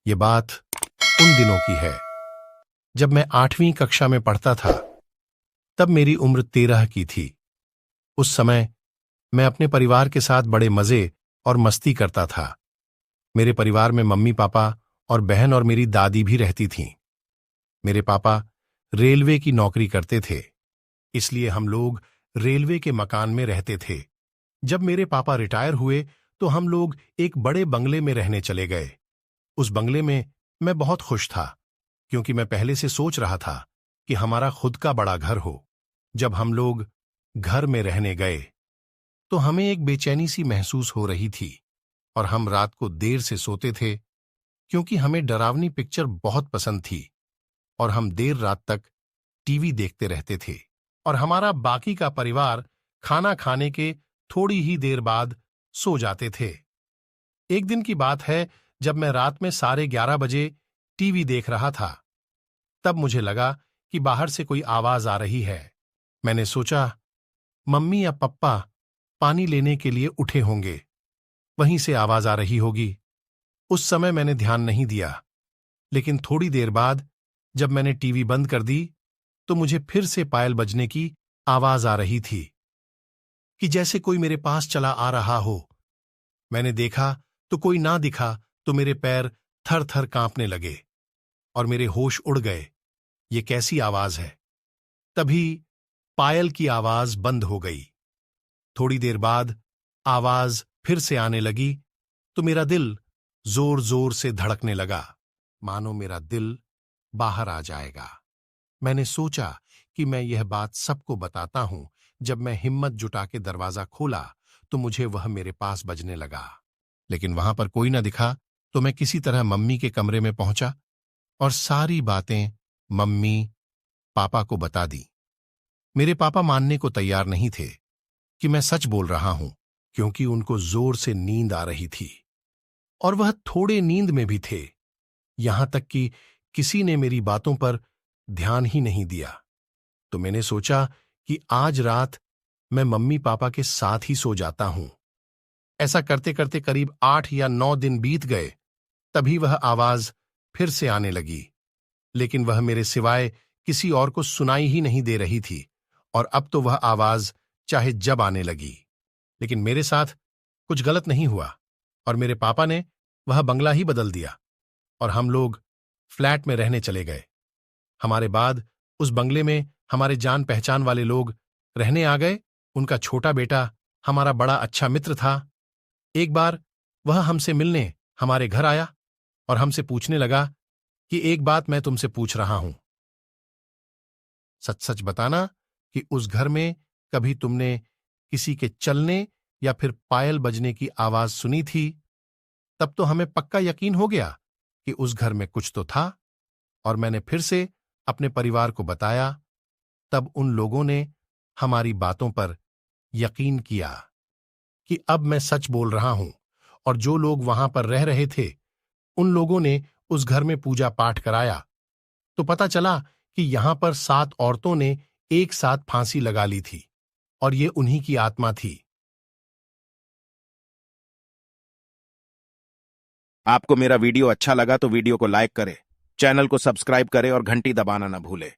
ये बात उन दिनों की है जब मैं 8वीं कक्षा में पढ़ता था। तब मेरी उम्र 13 की थी। उस समय मैं अपने परिवार के साथ बड़े मजे और मस्ती करता था। मेरे परिवार में मम्मी पापा और बहन और मेरी दादी भी रहती थीं। मेरे पापा रेलवे की नौकरी करते थे, इसलिए हम लोग रेलवे के मकान में रहते थे। जब मेरे पापा रिटायर हुए तो हम लोग एक बड़े बंगले में रहने चले गए। उस बंगले में मैं बहुत खुश था, क्योंकि मैं पहले से सोच रहा था कि हमारा खुद का बड़ा घर हो। जब हम लोग घर में रहने गए तो हमें एक बेचैनी सी महसूस हो रही थी और हम रात को देर से सोते थे, क्योंकि हमें डरावनी पिक्चर बहुत पसंद थी और हम देर रात तक टीवी देखते रहते थे। और हमारा बाकी का परिवार खाना खाने के थोड़ी ही देर बाद सो जाते थे। एक दिन की बात है, जब मैं रात में 11:30 बजे टीवी देख रहा था, तब मुझे लगा कि बाहर से कोई आवाज आ रही है। मैंने सोचा मम्मी या पप्पा पानी लेने के लिए उठे होंगे, वहीं से आवाज आ रही होगी। उस समय मैंने ध्यान नहीं दिया, लेकिन थोड़ी देर बाद जब मैंने टीवी बंद कर दी तो मुझे फिर से पायल बजने की आवाज आ रही थी, कि जैसे कोई मेरे पास चला आ रहा हो। मैंने देखा तो कोई ना दिखा तो मेरे पैर थर थर कांपने लगे और मेरे होश उड़ गए। ये कैसी आवाज है? तभी पायल की आवाज बंद हो गई। थोड़ी देर बाद आवाज फिर से आने लगी तो मेरा दिल जोर जोर से धड़कने लगा, मानो मेरा दिल बाहर आ जाएगा। मैंने सोचा कि मैं यह बात सबको बताता हूं। जब मैं हिम्मत जुटा के दरवाजा खोला तो मुझे वह मेरे पास बजने लगा, लेकिन वहां पर कोई ना दिखा। तो मैं किसी तरह मम्मी के कमरे में पहुंचा और सारी बातें मम्मी पापा को बता दी। मेरे पापा मानने को तैयार नहीं थे कि मैं सच बोल रहा हूं, क्योंकि उनको जोर से नींद आ रही थी और वह थोड़े नींद में भी थे। यहां तक कि किसी ने मेरी बातों पर ध्यान ही नहीं दिया। तो मैंने सोचा कि आज रात मैं मम्मी पापा के साथ ही सो जाता हूं। ऐसा करते करते करीब 8 या 9 दिन बीत गए। तभी वह आवाज फिर से आने लगी, लेकिन वह मेरे सिवाय किसी और को सुनाई ही नहीं दे रही थी। और अब तो वह आवाज चाहे जब आने लगी, लेकिन मेरे साथ कुछ गलत नहीं हुआ और मेरे पापा ने वह बंगला ही बदल दिया और हम लोग फ्लैट में रहने चले गए। हमारे बाद उस बंगले में हमारे जान पहचान वाले लोग रहने आ गए। उनका छोटा बेटा हमारा बड़ा अच्छा मित्र था। एक बार वह हमसे मिलने हमारे घर आया और हमसे पूछने लगा कि एक बात मैं तुमसे पूछ रहा हूं, सच सच बताना कि उस घर में कभी तुमने किसी के चलने या फिर पायल बजने की आवाज सुनी थी? तब तो हमें पक्का यकीन हो गया कि उस घर में कुछ तो था और मैंने फिर से अपने परिवार को बताया। तब उन लोगों ने हमारी बातों पर यकीन किया कि अब मैं सच बोल रहा हूं और जो लोग वहां पर रह रहे थे उन लोगों ने उस घर में पूजा पाठ कराया। तो पता चला कि यहां पर 7 औरतों ने एक साथ फांसी लगा ली थी और ये उन्हीं की आत्मा थी। आपको मेरा वीडियो अच्छा लगा तो वीडियो को लाइक करें, चैनल को सब्सक्राइब करें और घंटी दबाना न भूलें।